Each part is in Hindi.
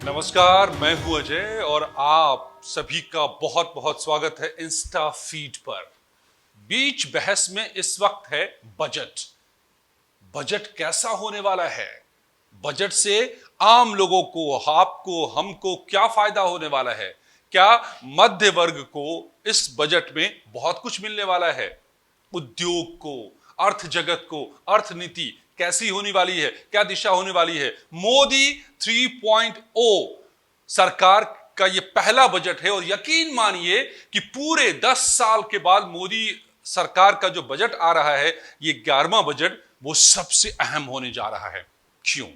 नमस्कार, मैं हूं अजय और आप सभी का बहुत बहुत स्वागत है इंस्टा फीड पर। बीच बहस में इस वक्त है बजट। बजट कैसा होने वाला है? बजट से आम लोगों को, आपको, हमको क्या फायदा होने वाला है? क्या मध्य वर्ग को इस बजट में बहुत कुछ मिलने वाला है? उद्योग को, अर्थ जगत को, अर्थनीति कैसी होने वाली है? क्या दिशा होने वाली है? मोदी 3.0 सरकार का यह पहला बजट है और यकीन मानिए कि पूरे 10 साल के बाद मोदी सरकार का जो बजट आ रहा है, यह 11वां बजट, वो सबसे अहम होने जा रहा है। क्यों?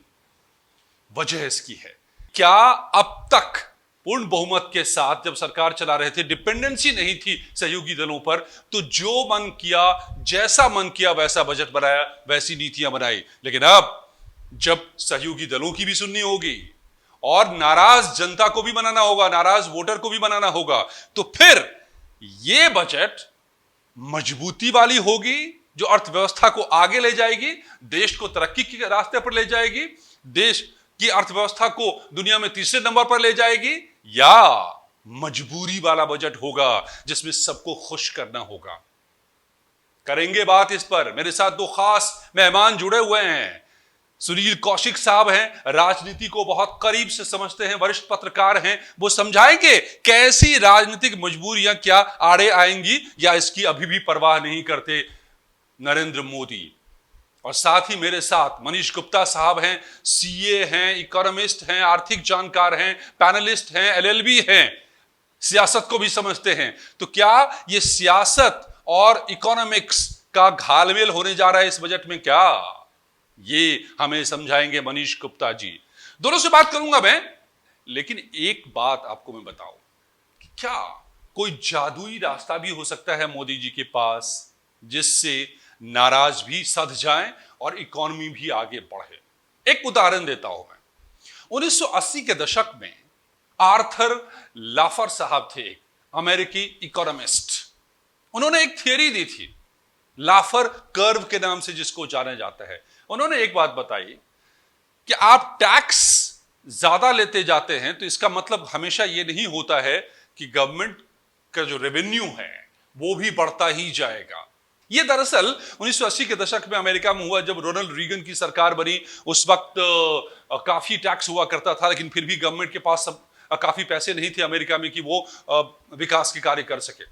वजह इसकी है, क्या अब तक पूर्ण बहुमत के साथ जब सरकार चला रहे थे, डिपेंडेंसी नहीं थी सहयोगी दलों पर, तो जो मन किया, जैसा मन किया वैसा बजट बनाया, वैसी नीतियां बनाई। लेकिन अब जब सहयोगी दलों की भी सुननी होगी और नाराज जनता को भी बनाना होगा, नाराज वोटर को भी बनाना होगा, तो फिर यह बजट मजबूती वाली होगी, जो अर्थव्यवस्था को आगे ले जाएगी, देश को तरक्की के रास्ते पर ले जाएगी, देश की अर्थव्यवस्था को दुनिया में तीसरे नंबर पर ले जाएगी, या मजबूरी वाला बजट होगा जिसमें सबको खुश करना होगा? करेंगे बात इस पर। मेरे साथ दो खास मेहमान जुड़े हुए हैं। सुनील कौशिक साहब हैं, राजनीति को बहुत करीब से समझते हैं, वरिष्ठ पत्रकार हैं। वो समझाएंगे कैसी राजनीतिक मजबूरियां क्या आड़े आएंगी, या इसकी अभी भी परवाह नहीं करते नरेंद्र मोदी। और साथ ही मेरे साथ मनीष गुप्ता साहब हैं, सीए हैं, इकोनॉमिस्ट हैं, आर्थिक जानकार हैं, पैनलिस्ट हैं, एलएलबी हैं, सियासत को भी समझते हैं। तो क्या ये सियासत और इकोनॉमिक्स का घालमेल होने जा रहा है इस बजट में? क्या ये हमें समझाएंगे मनीष गुप्ता जी। दोनों से बात करूंगा मैं, लेकिन एक बात आपको मैं बताऊं कि क्या कोई जादुई रास्ता भी हो सकता है मोदी जी के पास, जिससे नाराज भी सध जाएं और इकोनॉमी भी आगे बढ़े? एक उदाहरण देता हूं मैं। 1980 के दशक में आर्थर लाफर साहब थे, अमेरिकी इकोनॉमिस्ट। उन्होंने एक थियरी दी थी, लाफर कर्व के नाम से जिसको जाना जाता है। उन्होंने एक बात बताई कि आप टैक्स ज्यादा लेते जाते हैं तो इसका मतलब हमेशा यह नहीं होता है कि गवर्नमेंट का जो रेवेन्यू है वो भी बढ़ता ही जाएगा। यह दरअसल 1980 के दशक में अमेरिका में हुआ, जब रोनाल्ड रीगन की सरकार बनी। उस वक्त काफी टैक्स हुआ करता था, लेकिन फिर भी गवर्नमेंट के पास काफी पैसे नहीं थे अमेरिका में कि वो विकास के कार्य कर सके।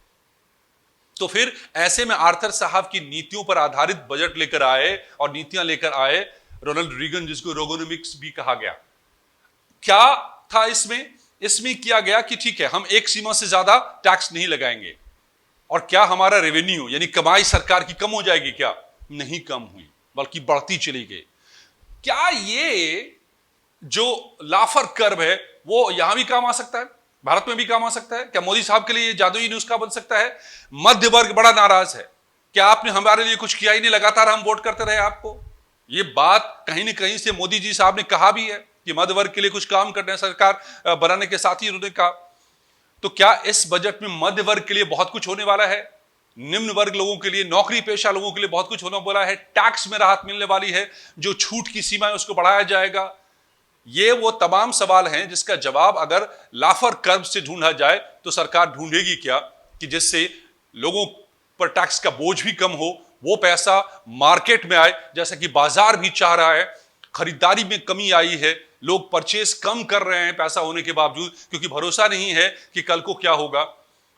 तो फिर ऐसे में आर्थर साहब की नीतियों पर आधारित बजट लेकर आए और नीतियां लेकर आए रोनाल्ड रीगन, जिसको रोगोनोमिक्स भी कहा गया। क्या था इसमें? इसमें किया गया कि ठीक है, हम एक सीमा से ज्यादा टैक्स नहीं लगाएंगे। और क्या हमारा रेवेन्यू यानी कमाई सरकार की कम हो जाएगी? क्या नहीं कम हुई, बल्कि बढ़ती चली गई। क्या ये जो लाफर कर्व है वो यहां भी काम आ सकता है, भारत में भी काम आ सकता है? क्या मोदी साहब के लिए जादुई नुस्खा बन सकता है? मध्य वर्ग बड़ा नाराज है, क्या आपने हमारे लिए कुछ किया ही नहीं, लगातार हम वोट करते रहे आपको? ये बात कहीं ना कहीं से मोदी जी साहब ने कहा भी है कि मध्य वर्ग के लिए कुछ काम करना है सरकार बनाने के साथ ही उन्होंने कहा। तो क्या इस बजट में मध्य वर्ग के लिए बहुत कुछ होने वाला है? निम्न वर्ग लोगों के लिए, नौकरी पेशा लोगों के लिए बहुत कुछ होने वाला है? टैक्स में राहत मिलने वाली है? जो छूट की सीमा है उसको बढ़ाया जाएगा? ये वो तमाम सवाल हैं जिसका जवाब अगर लाफर कर्व से ढूंढा जाए तो सरकार ढूंढेगी क्या कि जिससे लोगों पर टैक्स का बोझ भी कम हो, वो पैसा मार्केट में आए, जैसा कि बाजार भी चाह रहा है। खरीदारी में कमी आई है, लोग परचेज कम कर रहे हैं पैसा होने के बावजूद, क्योंकि भरोसा नहीं है कि कल को क्या होगा।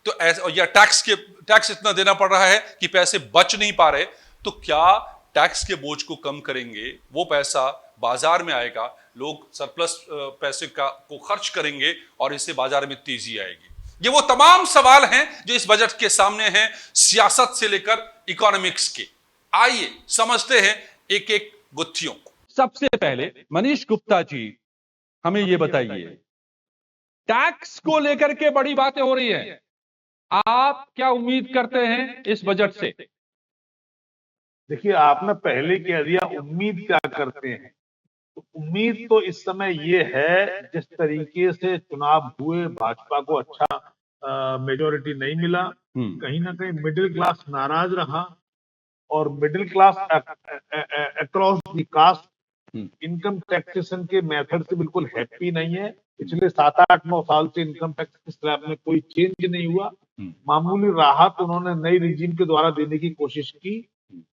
तो ऐसा, या टैक्स इतना देना पड़ रहा है कि पैसे बच नहीं पा रहे। तो क्या टैक्स के बोझ को कम करेंगे, वो पैसा बाजार में आएगा, लोग सरप्लस पैसे को खर्च करेंगे और इससे बाजार में तेजी आएगी। ये वो तमाम सवाल हैं जो इस बजट के सामने हैं, सियासत से लेकर इकोनॉमिक्स के। आइए समझते हैं एक एक गुत्थियों को। सबसे पहले मनीष गुप्ता जी, हमें ये बताइए, टैक्स को लेकर के बड़ी बातें हो रही हैं, आप क्या उम्मीद करते हैं इस बजट से? देखिए, आपने पहले कह दिया उम्मीद क्या करते हैं। तो उम्मीद तो इस समय ये है, जिस तरीके से चुनाव हुए भाजपा को अच्छा मेजोरिटी नहीं मिला, कहीं ना कहीं मिडिल क्लास नाराज रहा, और middle class across the caste income taxation के मेथड से बिल्कुल हैप्पी नहीं है। पिछले 7 8 9 साल से इनकम टैक्स की स्लैब में कोई चेंज नहीं हुआ। मामूली राहत उन्होंने नई रिजीम के द्वारा देने की कोशिश की,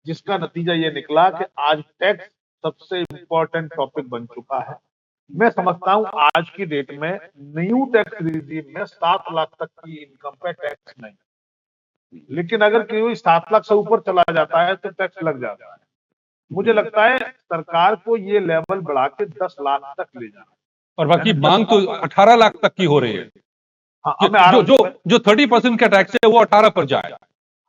जिसका नतीजा ये निकला कि आज टैक्स सबसे इम्पोर्टेंट टॉपिक बन चुका है। मैं समझता हूं आज की डेट में न्यू टैक्स रिजीम में 7 लाख तक की इनकम पे टैक्स नहीं, लेकिन अगर कोई 7 लाख से ऊपर चला जाता है तो टैक्स लग जाता है। मुझे लगता है सरकार को ये लेवल बढ़ा के 10 लाख तक ले जाना। और बाकी मांग तो 18 लाख तक की हो रही है। हाँ, अब मैं आ रहा जो हूं। जो जो 30% का टैक्स है वो 18 पर जाए।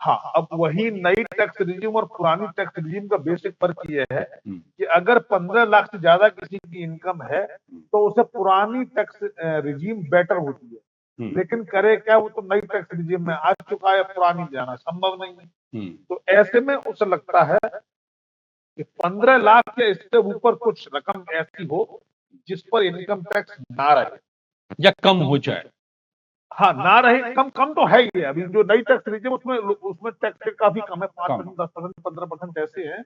हाँ, अब वही नई टैक्स रिजीम और पुरानी टैक्स रिजीम का बेसिक फर्क ये है कि अगर 15 लाख से ज्यादा किसी की इनकम है तो उसे पुरानी टैक्स रिजीम बेटर होती है, लेकिन करे क्या, वो तो नई टैक्स रिजीम में आ चुका है, पुरानी जाना संभव नहीं है। तो ऐसे में उसे लगता है कि 15 लाख या इससे ऊपर कुछ रकम ऐसी हो जिस पर इनकम टैक्स ना रहे या कम हो जाए। हाँ, ना रहे, कम कम तो है ही है। अभी जो नई टैक्स रिजीम उसमें उसमें टैक्स रेट काफी कम है, 5%, 10%, 15% ऐसे हैं।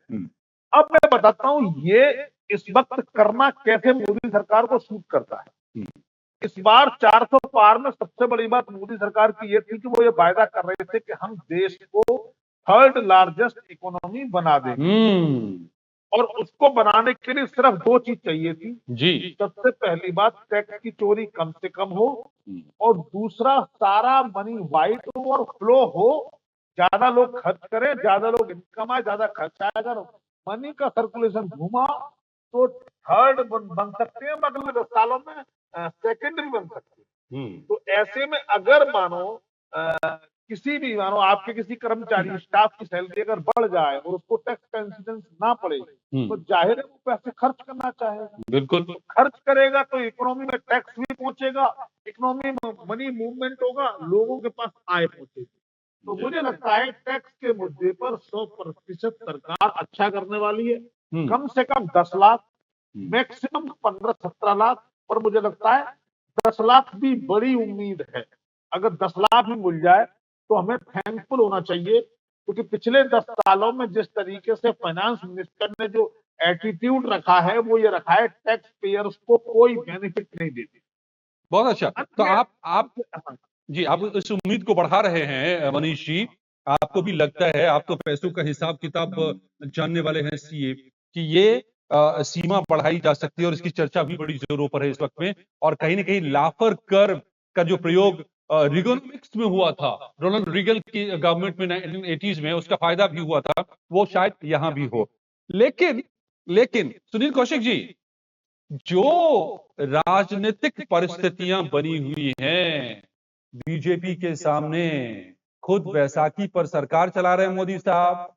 अब मैं बताता हूँ ये इस वक्त करना कैसे मोदी सरकार को सूट करता है। इस बार 400 पार में सबसे बड़ी बात मोदी सरकार की ये थी कि वो ये वायदा कर रहे थे कि हम देश को 3rd लार्जेस्ट इकोनॉमी बना देंगे, और उसको बनाने के लिए सिर्फ 2 चीज चाहिए थी जी। सबसे पहली बात, टैक्स की चोरी कम से कम हो, और दूसरा सारा मनी वाइट हो और फ्लो हो, ज्यादा लोग खर्च करें, ज्यादा लोग इनकम आए, ज्यादा खर्च आए। अगर मनी का सर्कुलेशन घूमा तो 3rd बन सकते हैं, अगले 10 सालों में 2nd भी बन सकते हैं। तो ऐसे में अगर मानो किसी भी, मानो आपके किसी कर्मचारी स्टाफ की सैलरी अगर बढ़ जाए और उसको टैक्स का इंसिडेंस ना पड़े, तो जाहिर है वो पैसे खर्च करना चाहेगा। बिल्कुल। तो खर्च करेगा तो इकोनॉमी में टैक्स भी पहुंचेगा, इकोनॉमी में मनी मूवमेंट होगा, लोगों के पास आय पहुंचेगी। तो मुझे लगता है टैक्स के मुद्दे पर 100% सरकार अच्छा करने वाली है। कम से कम 10 लाख, मैक्सिमम 15-17 लाख, पर मुझे लगता है 10 लाख भी बड़ी उम्मीद है। अगर 10 लाख भी मिल जाए तो हमें थैंकफुल होना चाहिए, क्योंकि पिछले 10 सालों में जिस तरीके से फाइनेंस मिनिस्टर ने जो एटीट्यूड रखा है वो ये रखा है टैक्स पेयर्स को कोई बेनिफिट नहीं देती। बहुत अच्छा। तो आप जी, आप इस उम्मीद को बढ़ा रहे हैं मनीष जी। आपको भी लगता है, आप तो पैसों का हिसाब किताब जानने वाले हैं सीए, कि ये सीमा बढ़ाई जा सकती है और इसकी चर्चा भी बड़ी जोरों पर है इस वक्त में। और कहीं ना कहीं लाफर कर का जो प्रयोग रिगोनॉमिक्स में हुआ था, रोनाल्ड रीगन की गवर्नमेंट में 1980s में, उसका फायदा भी हुआ था, वो शायद यहां भी हो। लेकिन लेकिन सुनील कौशिक जी, जो राजनीतिक परिस्थितियां बनी हुई हैं बीजेपी के सामने, खुद बैसाखी पर सरकार चला रहे हैं मोदी साहब,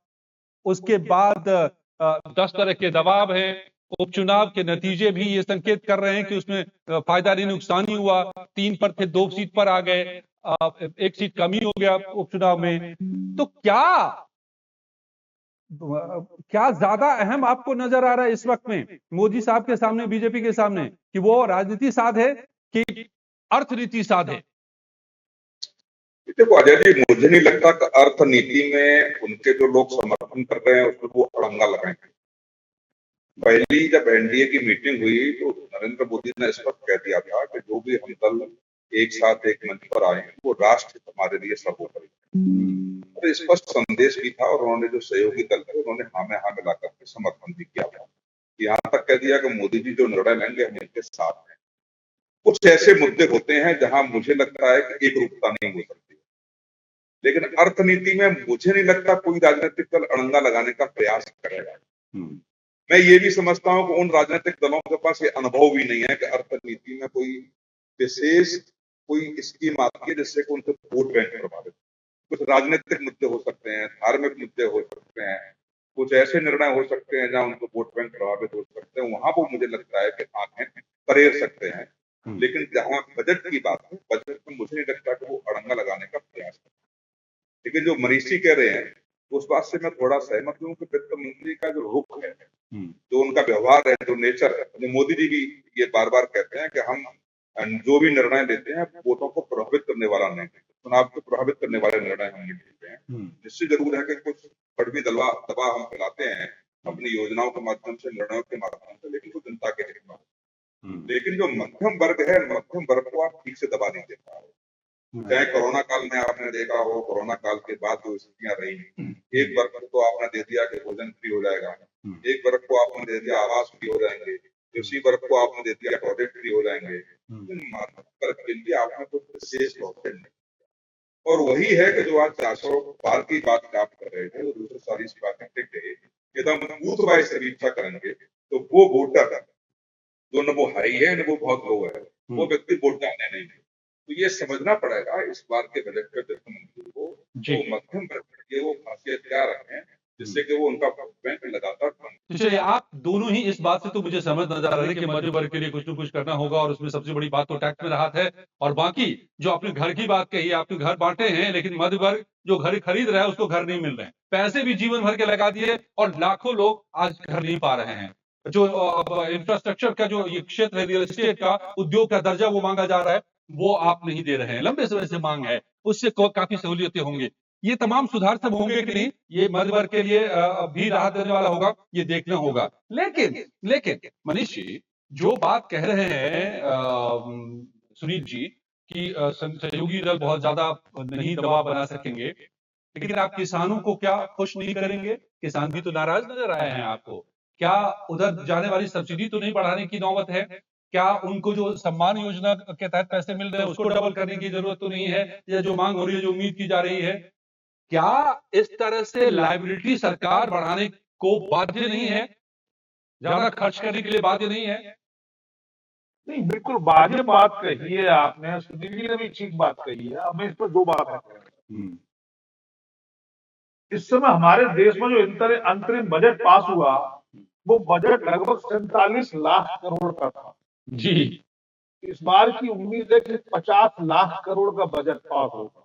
उसके बाद 10 तरह के दबाव हैं, उपचुनाव के नतीजे भी ये संकेत कर रहे हैं कि उसमें फायदा नहीं नुकसान ही हुआ। 3 पर थे, 2 सीट पर आ गए, 1 सीट कम ही हो गया उपचुनाव में। तो क्या ज्यादा अहम आपको नजर आ रहा है इस वक्त में मोदी साहब के सामने, बीजेपी के सामने, कि वो राजनीति साधे कि अर्थनीति साधे? देखो अजय जी, मुझे नहीं लगता कि अर्थनीति में उनके जो लोग समर्थन कर रहे हैं उसमें वो अड़ंगा लगाएंगे। पहली जब एनडीए की मीटिंग हुई तो नरेंद्र मोदी ने स्पष्ट कह दिया था कि जो भी हम दल एक साथ एक मंच पर आए हैं वो राष्ट्र हमारे लिए सर्वोपरि है। और स्पष्ट संदेश भी था, और उन्होंने जो सहयोगी दल थे उन्होंने हाँ में हाँ मिलाकर के समर्थन भी किया था। यहाँ तक कह दिया कि मोदी जी जो निर्णय लेंगे हम इनके साथ हैं। कुछ ऐसे मुद्दे होते हैं जहां मुझे लगता है कि एक रूपता नहीं हो सकती, लेकिन अर्थनीति में मुझे नहीं लगता कोई राजनीतिक दल अड़ंगा लगाने का प्रयास करेगा। मैं ये भी समझता हूं कि उन राजनीतिक दलों के पास ये अनुभव भी नहीं है कि अर्थनीति में कोई विशेष कोई स्कीम आती है जिससे कि उनके वोट बैंक प्रभावित। कुछ राजनीतिक मुद्दे हो सकते हैं, धार्मिक मुद्दे हो सकते हैं, कुछ ऐसे निर्णय हो सकते हैं जहां उनको वोट बैंक प्रभावित हो सकते हैं, वहां वो मुझे लगता है कि आंखें परेर सकते हैं। लेकिन जहां बजट की बात है, बजट में मुझे नहीं लगता कि वो अड़ंगा लगाने का प्रयास करते। लेकिन जो मनीषी कह रहे हैं उस बात से मैं थोड़ा सहमत हूँ कि वित्त मंत्री का जो रुख है, जो उनका व्यवहार है, जो नेचर है, जो मोदी जी भी ये बार बार कहते हैं कि हम जो भी निर्णय लेते हैं वोटों को प्रभावित करने वाला नहीं है, चुनाव को प्रभावित करने वाले निर्णय हम नहीं लेते हैं। जिससे जरूर है कि कुछ कड़वी दबाव हम फैलाते हैं अपनी योजनाओं के माध्यम से, निर्णयों के माध्यम से, लेकिन वो जनता के हित में। लेकिन जो मध्यम वर्ग है, मध्यम वर्ग को आप ठीक से दबा नहीं दे पा रहे। चाहे कोरोना काल में आपने देखा हो, कोरोना काल के बाद जो स्थितियां रही, एक वर्ग को आपने दे दिया कि भोजन फ्री हो जाएगा, एक वर्ग को आपने दे दिया आवास फ्री हो जाएंगे, दूसरी वर्ग को आपने दे दिया टॉयलेट फ्री हो जाएंगे। मध्यम वर्ग के लिए आपने कुछ विशेष तौर नहीं। और वही है कि जो आज 400 पार की बात आप कर रहे थे, वो 240 बातें टिक गई, एकदम बूथ वाइज समीक्षा करेंगे तो वो वोटर जो न वो हाई है न वो बहुत लो है, वो व्यक्ति वोट डालने नहीं है। तो ये समझना पड़ेगा इस बार के बजट के वित्त मंत्री को, वो मध्यम वर्ग के वो खासियत क्या रखें जिससे कि वो उनका बैंक लगातार बने। चलिए, आप दोनों ही इस बात से तो मुझे समझ नजर आ रही है कि मध्य वर्ग के लिए कुछ न कुछ करना होगा, और उसमें सबसे बड़ी बात तो टैक्स में राहत है। और बाकी जो आपने घर की बात कही, आपने घर बांटे हैं, लेकिन मध्य वर्ग जो घर खरीद रहा है उसको घर नहीं मिल रहे हैं, पैसे भी जीवन भर के लगा दिए और लाखों लोग आज घर नहीं पा रहे हैं। जो इंफ्रास्ट्रक्चर का जो ये क्षेत्र है, रियल एस्टेट का उद्योग का दर्जा वो मांगा जा रहा है, वो आप नहीं दे रहे हैं, लंबे समय से मांग है, उससे काफी सहूलियतें होंगी। ये तमाम सुधार सब होंगे कि नहीं, ये मध्य वर्ग के लिए भी राहत देने वाला होगा, ये देखना होगा। लेकिन मनीष जी जो बात कह रहे हैं सुनील जी कि सहयोगी दल बहुत ज्यादा नहीं दबाव बना सकेंगे, लेकिन आप किसानों को क्या खुश नहीं करेंगे? किसान भी तो नाराज नजर आए हैं आपको। क्या उधर जाने वाली सब्सिडी तो नहीं बढ़ाने की नौबत है? क्या उनको जो सम्मान योजना के तहत पैसे मिल रहे हैं उसको डबल करने की जरूरत तो नहीं है, या जो मांग हो रही है, जो उम्मीद की जा रही है, क्या इस तरह से लायबिलिटी सरकार बढ़ाने को बाध्य नहीं है, ज्यादा खर्च करने के लिए बाध्य नहीं है? नहीं, बिल्कुल वाजिब बात कही है आपने, सुनील जी ने भी ठीक बात कही है। अब मैं इस पर दो बात है। इस समय हमारे देश में जो अंतरिम बजट पास हुआ, वो बजट लगभग 47 लाख करोड़ का था जी। इस बार की उम्मीद है कि 50 लाख करोड़ का बजट पास होगा,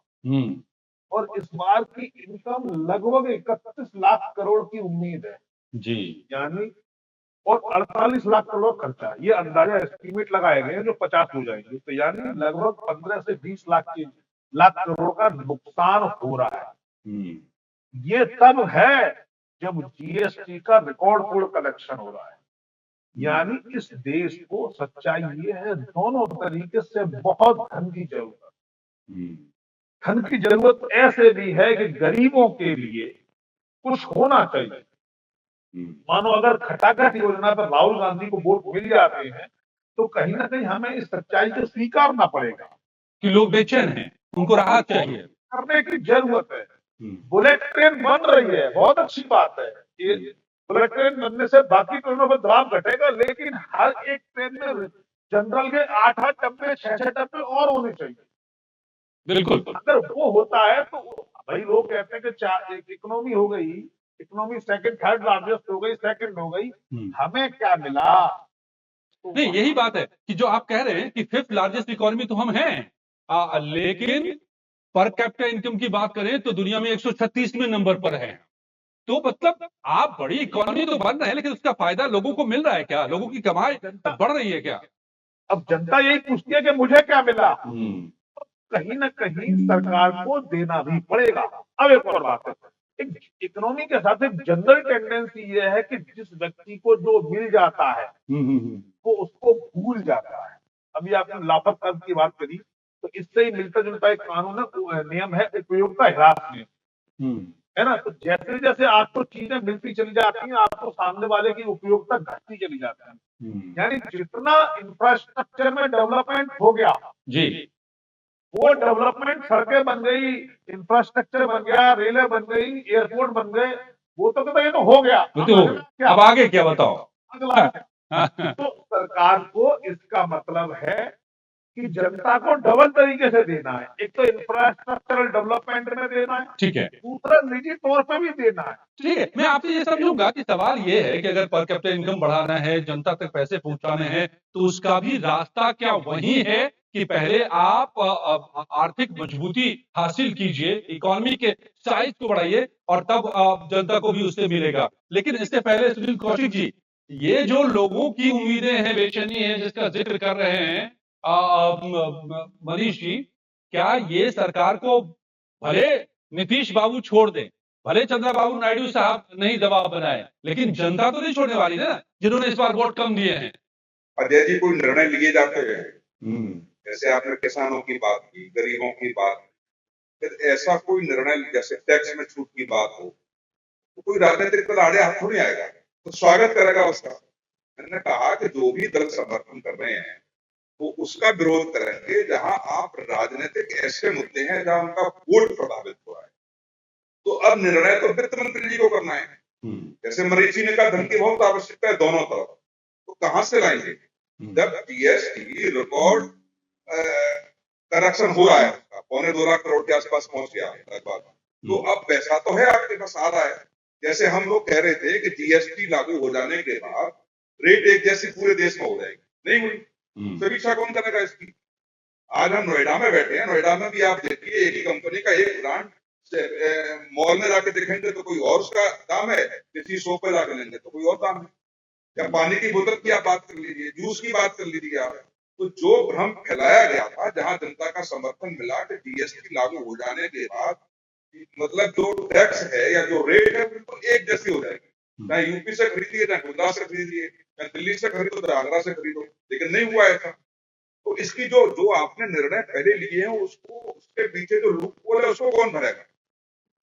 और इस बार की इनकम लगभग 31 लाख करोड़ की उम्मीद है जी। यानी, और 48 लाख करोड़ खर्चा, ये अंदाजा एस्टीमेट लगाए गए हैं जो 50 हो जाएंगे, तो यानी लगभग 15 से 20 लाख करोड़ का नुकसान हो रहा है। ये तब है जब जीएसटी का रिकॉर्ड तोड़ कलेक्शन हो रहा है। यानी इस देश को सच्चाई ये है, दोनों तरीके से बहुत धन की जरूरत है। धन की जरूरत ऐसे भी है कि गरीबों के लिए कुछ होना चाहिए। मानो अगर खटाखट योजना पर राहुल गांधी को वोट मिल जाते हैं, तो कहीं ना कहीं हमें इस सच्चाई को स्वीकारना पड़ेगा कि लोग बेचैन हैं, उनको राहत चाहिए, करने की जरूरत है। बुलेट ट्रेन बन रही है, बहुत अच्छी बात है। ये बुलेट ट्रेन बनने से बाकी ट्रेनों पर दबाव घटेगा, लेकिन हर एक ट्रेन में जनरल के 8-8 डब्बे 6-6 डब्बे और होने चाहिए। बिल्कुल। अगर वो होता है तो भाई लोग कहते हैं कि इकोनॉमी हो गई, इकोनॉमी सेकंड थर्ड लार्जेस्ट हो गई, सेकंड हो गई, हमें क्या मिला? तो नहीं, यही बात है कि जो आप कह रहे हैं कि 5th लार्जेस्ट इकोनॉमी तो हम हैं, लेकिन पर कैपिटा इनकम की बात करें तो दुनिया में 136वें नंबर पर है। तो मतलब आप बड़ी इकोनॉमी तो बन रहे हैं, लेकिन उसका फायदा लोगों को मिल रहा है क्या? लोगों की कमाई बढ़ रही है क्या? अब जनता यही पूछती है कि मुझे क्या मिला? कहीं ना कहीं सरकार को देना भी पड़ेगा। अब एक और बात है, एक इकोनॉमी के साथ एक जनरल टेंडेंसी ये है कि जिस व्यक्ति को जो मिल जाता है वो उसको भूल जाता है। अभी आपने लाभक कर्ज की बात करी, तो इससे ही मिलता जुलता एक कानून है, नियम है उपयोगिता ह्रास नियम, है ना? तो जैसे जैसे आपको चीजें मिलती चली जाती हैं, आपको सामने वाले की उपयोगिता घटती चली जाती है। यानी जितना इंफ्रास्ट्रक्चर में डेवलपमेंट हो गया जी, वो डेवलपमेंट, सड़कें बन गई, इंफ्रास्ट्रक्चर बन गया, रेलवे बन गई, एयरपोर्ट बन गए, वो तो कहता ये तो हो गया, अब आगे क्या बताओ? अगला तो सरकार को इसका मतलब है कि जनता को डबल तरीके से देना है। एक तो इंफ्रास्ट्रक्चरल डेवलपमेंट में देना है, ठीक है, दूसरा निजी तौर पे भी देना है। ठीक है। मैं आपसे ये समझूंगा कि सवाल ये है कि अगर पर कैपिटा इनकम बढ़ाना है, जनता तक पैसे पहुंचाने हैं, तो उसका भी रास्ता क्या वही है कि पहले आप आर्थिक मजबूती हासिल कीजिए, इकोनॉमी के साइज को बढ़ाइए, और तब जनता को भी उससे मिलेगा। लेकिन इससे पहले सुनील कौशिक जी, ये जो लोगों की उम्मीदें हैं, बेचैनी है, जिसका जिक्र कर रहे हैं मनीष जी, क्या ये सरकार को, भले नीतीश बाबू छोड़ दें, भले चंद्रबाबू नायडू साहब नहीं दबाव बनाए, लेकिन जनता तो नहीं छोड़ने वाली ना, जिन्होंने इस बार वोट कम दिए हैं? अजय जी कोई निर्णय लिए जाते हैं, जैसे आपने किसानों की बात की, गरीबों की बात की, फिर ऐसा कोई निर्णय जैसे टैक्स में छूट की बात हो, तो कोई राजनीतिक दल आड़े हाथ थोड़ी आएगा, तो स्वागत करेगा उसका। मैंने कहा कि जो भी दल समर्थन कर रहे हैं वो उसका विरोध करेंगे जहां आप राजनीतिक ऐसे मुद्दे हैं जहां उनका वोट प्रभावित हो रहा है। तो अब निर्णय तो वित्त मंत्री जी को करना है। जैसे मनीष जी ने कहा धन की बहुत आवश्यकता है दोनों तरफ, तो कहां से लाएंगे? जब जीएसटी रिकॉर्ड करेक्शन हो रहा है, उसका 2.25 करोड़ के आसपास पहुंच गया लगभग, तो अब पैसा तो है आपके पास आ रहा है। जैसे हम लोग कह रहे थे कि जीएसटी लागू हो जाने के बाद रेट एक जैसी पूरे देश में हो जाएगी, नहीं हुई। समीक्षा कौन करेगा इसकी? आज हम नोएडा में बैठे हैं, नोएडा में भी आप देखिए एक ही कंपनी का एक ब्रांड मॉल में जाके देखेंगे तो कोई और उसका दाम है, किसी शॉप पे जाके लेंगे तो कोई और दाम है। या पानी की बोतल की आप बात कर लीजिए, जूस की बात कर लीजिए आप। तो जो भ्रम फैलाया गया था, जहां जनता का समर्थन मिला कि जीएसटी लागू हो जाने के बाद मतलब जो टैक्स है या जो रेट है बिल्कुल एक जैसी हो जाएगी, चाहे यूपी से खरीदिए, चाहे गुजरात से खरीदिए, चाहे दिल्ली से खरीदो, चाहे आगरा से खरीदो, लेकिन नहीं हुआ ऐसा। तो इसकी जो जो आपने निर्णय पहले लिए हैं उसको, उसके पीछे जो लूप होल है उसको कौन भरेगा?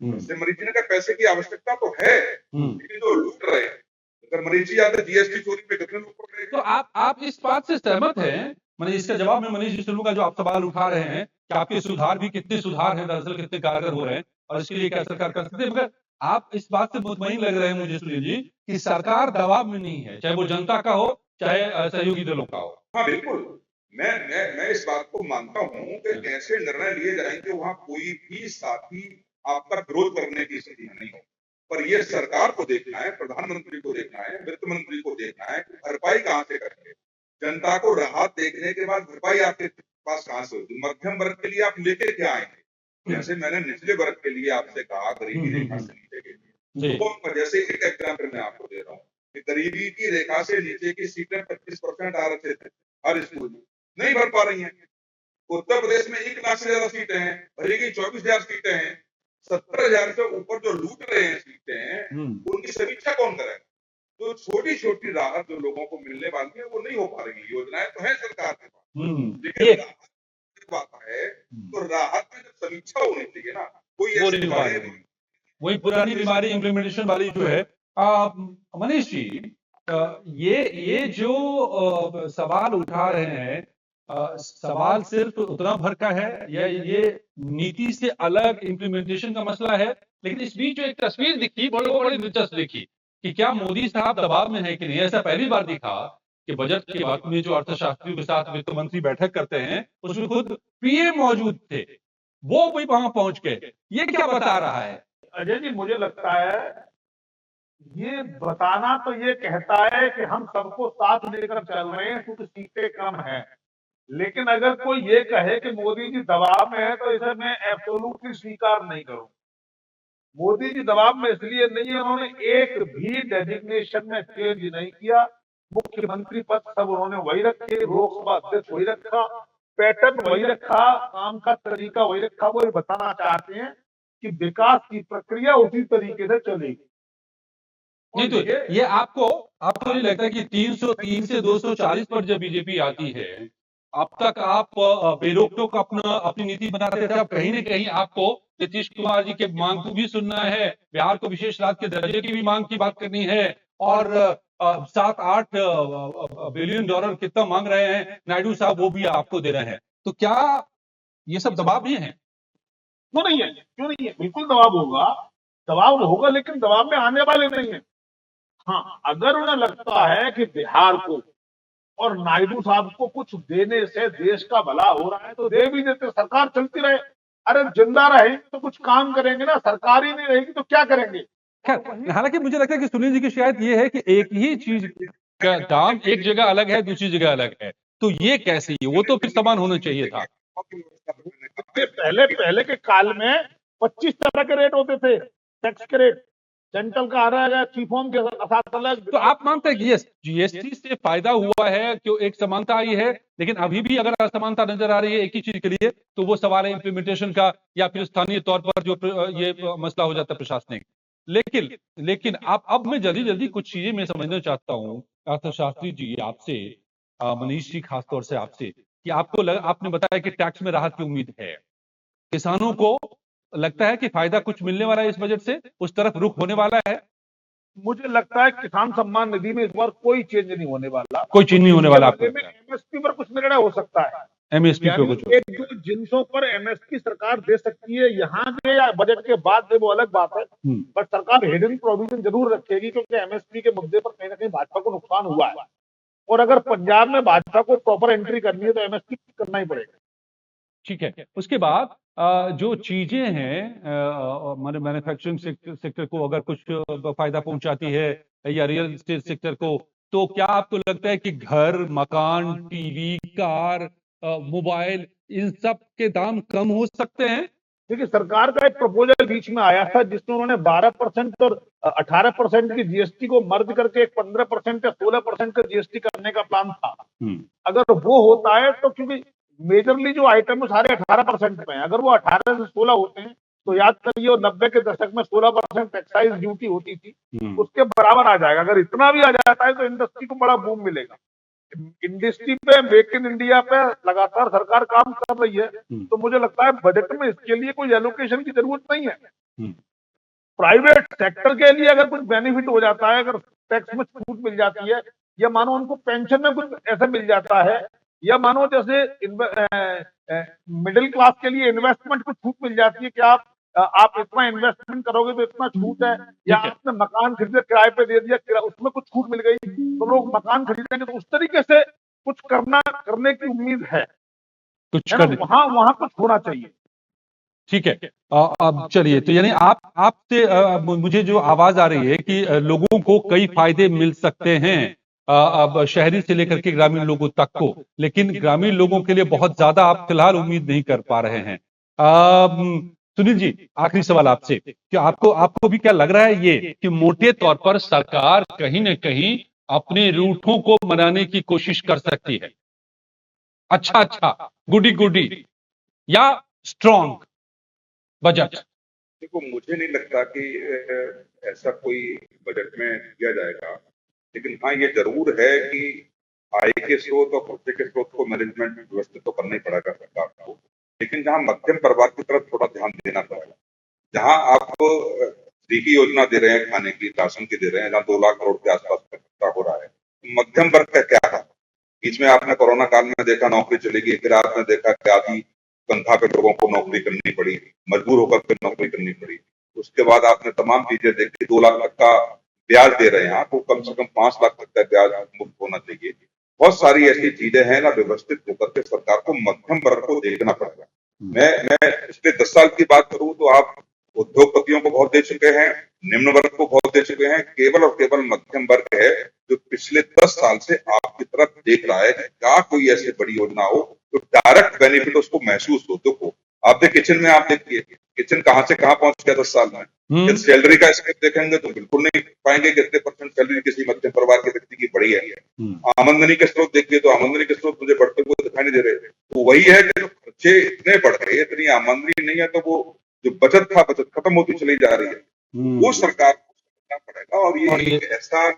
जैसे मरीज जी ने कहा पैसे की आवश्यकता तो है, लेकिन जो लूट रहे हैं, अगर मरीज जी आते जीएसटी चोरी पे कितने लोग पकड़े गए? तो आप इस बात से सहमत हैं? मैंने इसका जवाब में मनीष जी से लूंगा, जो आप सवाल उठा रहे हैं कि आपके सुधार भी कितने सुधार हैं, दरअसल कितने कारगर हो रहे हैं और इसके लिए क्या सरकार कर सकती है, मगर आप इस बात से मुतमईन लग रहे हैं मुझे सुनील जी कि सरकार दबाव में नहीं है, चाहे वो जनता का हो चाहे सहयोगी दलों का हो। हाँ बिल्कुल, मैं इस बात को मानता हूँ कि ऐसे निर्णय लिए जाएंगे वहां कोई भी साथी आपका विरोध करने की स्थिति में नहीं हो, पर ये सरकार को देखना है, प्रधानमंत्री को देखना है, वित्त मंत्री को देखना है कि भरपाई कहाँ से करेंगे। जनता को राहत देखने के बाद भरपाई आपके पास कहाँ से होगी? मध्यम वर्ग के लिए आप लेके क्या आएंगे? जैसे मैंने निचले वर्ग के लिए आपसे कहा, गरीबी रेखा से नीचे के लिए, तो जैसे एक एग्जाम्पल मैं आपको दे रहा हूँ कि गरीबी की रेखा से नीचे की सीटें 25% आरक्षित है हर स्कूल में, नहीं भर पा रही हैं। उत्तर प्रदेश में 1 लाख से ज्यादा सीटें हैं, भरेगी 24,000 सीटें हैं, 70,000 से ऊपर जो लूट रहे हैं सीटें, उनकी समीक्षा कौन करेगा? तो छोटी छोटी राहत जो लोगों को मिलने वाली है वो नहीं हो पा रही। योजनाएं तो है सरकार के पास, लेकिन राहत की बात है तो राहत में जब समीक्षा होनी चाहिए ना, कोई वही पुरानी बीमारी इम्प्लीमेंटेशन वाली जो है। मनीष जी, ये जो सवाल उठा रहे हैं, सवाल सिर्फ उतना भर का है या ये नीति से अलग इम्प्लीमेंटेशन का मसला है? लेकिन इस बीच जो एक तस्वीर दिखी बड़ी दिलचस्प दिखी कि क्या मोदी साहब दबाव में है कि नहीं। ऐसा पहली बार दिखा कि बजट के वक्त में जो अर्थशास्त्रियों के साथ वित्त मंत्री बैठक करते हैं उसमें खुद पीएम मौजूद थे, वो भी वहां पहुंच गए। ये क्या बता रहा है? अजय जी, मुझे लगता है ये बताना तो ये कहता है कि हम सबको साथ लेकर चल रहे हैं क्योंकि सीटें कम हैं। लेकिन अगर कोई ये कहे कि मोदी जी दबाव में है तो इसे मैं एब्सोल्युटली स्वीकार नहीं करूंगा। मोदी जी दबाव में इसलिए नहीं है, उन्होंने एक भी डेजिग्नेशन में चेंज नहीं किया। मुख्यमंत्री पद सब उन्होंने वही रखे, लोकसभा अध्यक्ष वही रखा, पैटर्न वही रखा, काम का तरीका वही रखा। वो ये बताना चाहते हैं कि विकास की प्रक्रिया उसी तरीके से चलेगी। नहीं तो ये आपको नहीं लगता कि 303 से 240 पर जब बीजेपी आती है, अब तक आप बेरोक टोक अपनी नीति बनाते थे, अब कहीं ना कहीं आपको नीतीश कुमार जी के मांग को भी सुनना है, बिहार को विशेष राज्य के दर्जे की भी मांग की बात करनी है, और 7-8 बिलियन डॉलर कितना मांग रहे हैं नायडू साहब, वो भी आपको दे रहे हैं। तो क्या ये सब दबाव नहीं है? क्यों नहीं है? क्यों नहीं है? बिल्कुल दबाव होगा, लेकिन दबाव में आने वाले नहीं है। हाँ, अगर उन्हें लगता है कि बिहार को और नायडू साहब को कुछ देने से देश का भला हो रहा है तो दे भी देते, सरकार चलती रहे। अरे जिंदा रहेंगे तो कुछ काम करेंगे ना, सरकार ही नहीं रहेगी तो क्या करेंगे? खैर, हालांकि मुझे लगता है कि सुनील जी की शिकायत ये है कि एक ही चीज का दाम एक जगह अलग है, दूसरी जगह अलग है, तो ये कैसे है? वो तो फिर समान होना चाहिए था। पहले के काल में 25 तरह के रेट होते थे, टैक्स के रेट। सेंट्रल का आ रहा है, चीफोम के साथ अलग। तो आप मानते हैं कि यस, जीएसटी से फायदा हुआ है, क्यों एक समानता आई है, लेकिन अभी भी अगर असमानता नजर आ रही है एक ही चीज के लिए, तो वो सवाल है इम्प्लीमेंटेशन का, या फिर स्थानीय तौर पर जो ये मसला हो जाता है प्रशासनिक। लेकिन आप अब मैं जल्दी कुछ चीजें मैं समझना चाहता हूँ अर्थशास्त्री जी आपसे मनीष जी, खासतौर से आपसे कि आपने बताया कि टैक्स में राहत की उम्मीद है, किसानों को लगता है कि फायदा कुछ मिलने वाला है इस बजट से, उस तरफ रुख होने वाला है? मुझे लगता है किसान सम्मान निधि में इस बार कोई चेंज नहीं होने वाला। कोई चेंज नहीं होने वाला आपको में एमएसपी पर कुछ निर्णय हो सकता है, एमएसपी पे कुछ? एक दो जिनसों पर एमएसपी सरकार दे सकती है, यहाँ दे या बजट के बाद दे वो अलग बात है, बट सरकार हिडन प्रोविजन जरूर रखेगी, क्योंकि एमएसपी के मुद्दे पर कहीं ना कहीं भाजपा को नुकसान हुआ है, और अगर पंजाब में भाजपा को प्रॉपर एंट्री करनी है तो एमएसपी करना ही पड़ेगा। ठीक है, उसके बाद जो चीजें हैं मैन्युफैक्चरिंग सेक्टर को अगर कुछ फायदा पहुंचाती है या रियल एस्टेट सेक्टर को, तो क्या आपको लगता है कि घर, मकान, टीवी, कार, मोबाइल, इन सब के दाम कम हो सकते हैं? देखिए, सरकार का एक प्रपोजल बीच में आया था जिसमें उन्होंने 12% और 18% की जीएसटी को मर्ज करके एक 15% या 16% का जीएसटी करने का प्लान था। अगर वो होता है तो, क्योंकि मेजरली जो आइटम है सारे 18% में है, अगर वो 18 से 16 होते हैं तो याद करिए 90 के दशक में 16% एक्साइज ड्यूटी होती थी, उसके बराबर आ जाएगा। अगर इतना भी आ जाता है तो इंडस्ट्री को बड़ा बूम मिलेगा। इंडस्ट्री पे, मेक इन इंडिया पे लगातार सरकार काम कर रही है, तो मुझे लगता है बजट में इसके लिए कोई एलोकेशन की जरूरत नहीं है। प्राइवेट सेक्टर के लिए अगर कुछ बेनिफिट हो जाता है, अगर टैक्स में छूट मिल जाती है, या मानो उनको पेंशन में कुछ ऐसा मिल जाता है, या मानो जैसे मिडिल क्लास के लिए इन्वेस्टमेंट को छूट मिल जाती है कि आप इतना इन्वेस्टमेंट करोगे तो इतना छूट है, या आपने मकान खरीदे किराए पे दे दिया, उसमें कुछ छूट मिल गई तो लोग मकान खरीदेंगे, तो उस तरीके से कुछ करने की उम्मीद है, कुछ वहां कुछ होना चाहिए। ठीक है, अब चलिए, तो यानी आपसे मुझे जो आवाज आ रही है कि लोगों को कई फायदे मिल सकते हैं, अब शहरी से लेकर के ग्रामीण लोगों तक को, लेकिन ग्रामीण लोगों के लिए बहुत ज्यादा आप फिलहाल उम्मीद नहीं कर पा रहे हैं। सुनील जी, आखिरी सवाल आपसे कि आपको भी क्या लग रहा है ये कि मोटे तौर पर सरकार कहीं न कहीं अपने रूठों को मनाने की कोशिश कर सकती है? अच्छा, गुडी या स्ट्रॉन्ग बजट? देखो, मुझे नहीं लगता कि ऐसा कोई बजट में किया जाएगा, लेकिन हाँ, ये जरूर है कि आय के स्रोत और खर्चे के स्रोत को मैनेजमेंट व्यवस्थित तो करना ही पड़ेगा सरकार को, लेकिन जहाँ मध्यम परिवार की तरफ थोड़ा ध्यान देना पड़ेगा। जहाँ आप फ्री की योजना दे रहे हैं, खाने की, राशन की दे रहे हैं, जहाँ 2 लाख करोड़ के आसपास खर्चा हो रहा है, मध्यम वर्ग का क्या था? बीच में आपने कोरोना काल में देखा नौकरी चली गई, फिर आपने देखा कि आधी तनख्वाह पे लोगों को नौकरी करनी पड़ी, मजबूर होकर फिर नौकरी करनी पड़ी। उसके बाद आपने तमाम चीजें देखी, 2 लाख तक का ब्याज दे रहे हैं आप, तो कम से कम 5 लाख तक का ब्याज मुक्त होना चाहिए। बहुत सारी ऐसी चीजें हैं ना, व्यवस्थित होकर के सरकार को मध्यम वर्ग को देखना पड़ेगा। मैं पिछले 10 साल की बात करूं तो आप उद्योगपतियों को बहुत दे चुके हैं, निम्न वर्ग को बहुत दे चुके हैं, केवल और केवल मध्यम वर्ग है जो पिछले 10 साल से आपकी तरफ देख रहा है कि क्या कोई ऐसी बड़ी योजना हो तो डायरेक्ट बेनिफिट उसको महसूस हो। देखो, आपने किचन में आप देखिए, किचन कहां से कहां पहुंच गया 10 साल में। जब सैलरी का स्केल देखेंगे तो बिल्कुल नहीं पाएंगे कि इतने % सैलरी किसी मध्यम परिवार के व्यक्ति की बढ़ी है। आमदनी के स्रोत देखिए तो आमदनी के स्रोत मुझे बढ़ते हुए दिखाई नहीं दे रहे। तो वही है कि खर्चे इतने बढ़ रहे, इतनी आमदनी नहीं है, तो वो जो बचत था, बचत खत्म होती चली जा रही है। वो सरकार को करना पड़ेगा, और ये एक ऐसा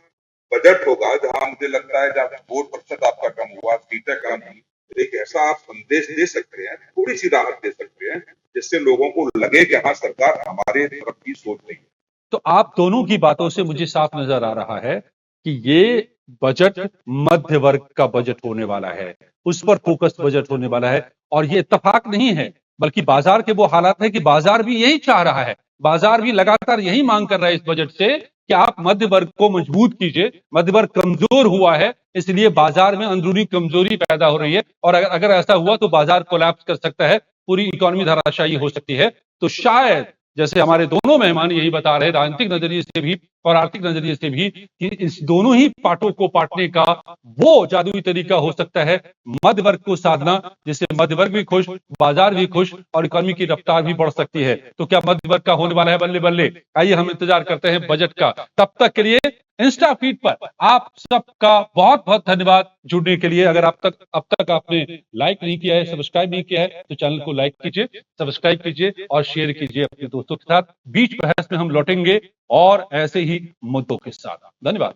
बजट होगा जहां मुझे लगता है जहां वोट प्रतिशत आपका कम हुआ, सीटें कम हुई, एक ऐसा आप संदेश दे सकते हैं, थोड़ी सी राहत दे सकते हैं, जिससे लोगों को लगे कि हाँ, सरकार हमारे तरफ की सोच रही है। तो आप दोनों की बातों से मुझे साफ नजर आ रहा है कि ये बजट मध्य वर्ग का बजट होने वाला है, उस पर फोकस बजट होने वाला है, और ये इत्तेफाक नहीं है, बल्कि बाजार के वो हालात है कि बाजार भी यही चाह रहा है, बाजार भी लगातार यही मांग कर रहा है इस बजट से कि आप मध्य वर्ग को मजबूत कीजिए। मध्य वर्ग कमजोर हुआ है, इसलिए बाजार में अंदरूनी कमजोरी पैदा हो रही है, और अगर ऐसा हुआ तो बाजार कोलैप्स कर सकता है, पूरी इकोनॉमी धराशायी हो सकती है। तो शायद जैसे हमारे दोनों मेहमान यही बता रहे, राजनीतिक नजरिए से भी और आर्थिक नजरिए से भी, कि इस दोनों ही पार्टों को पाटने का वो जादुई तरीका हो सकता है मध्य वर्ग को साधना, जिससे मध्य वर्ग भी खुश, बाजार भी खुश, और इकोनॉमी की रफ्तार भी बढ़ सकती है। तो क्या मध्य वर्ग का होने वाला है बल्ले बल्ले? आइए हम इंतजार करते हैं बजट का। तब तक के लिए इंस्टा फीड पर आप सबका बहुत बहुत धन्यवाद जुड़ने के लिए। अगर अब तक आपने लाइक नहीं किया है, सब्सक्राइब नहीं किया है, तो चैनल को लाइक कीजिए, सब्सक्राइब कीजिए और शेयर कीजिए अपने दोस्तों के साथ। बीच बहस में हम लौटेंगे और ऐसे ही मुद्दों के साथ। धन्यवाद।